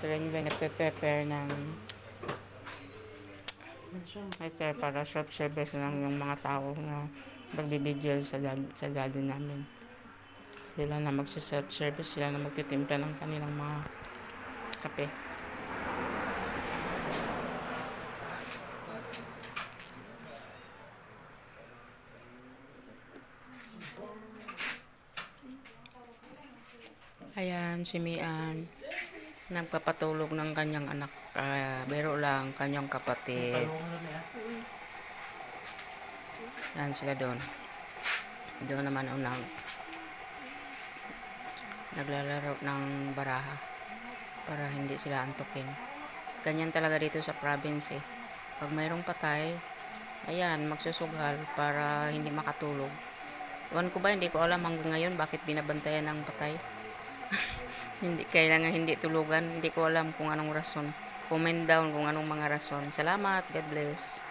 Sila yung nagpe-prepare ng ito para self-service lang yung mga tao na magbibigil sa daddy namin. Sila na magsa-self-service, sila na magtitimpla ng kanilang mga kape. Ayan, si Mian nagpapatulog ng kanyang anak. Biro lang, kanyang kapatid. Yan sila doon. Doon naman unang naglalaro ng baraha para hindi sila antukin. Ganyan talaga dito sa province eh. Pag mayroong patay, ayan, magsusugal para hindi makatulog. Ewan ko ba, hindi ko alam hanggang ngayon bakit binabantayan ng patay. Hindi, kailangan hindi tulugan. Hindi ko alam kung anong rason. Comment down kung anong mga rason. Salamat. God bless.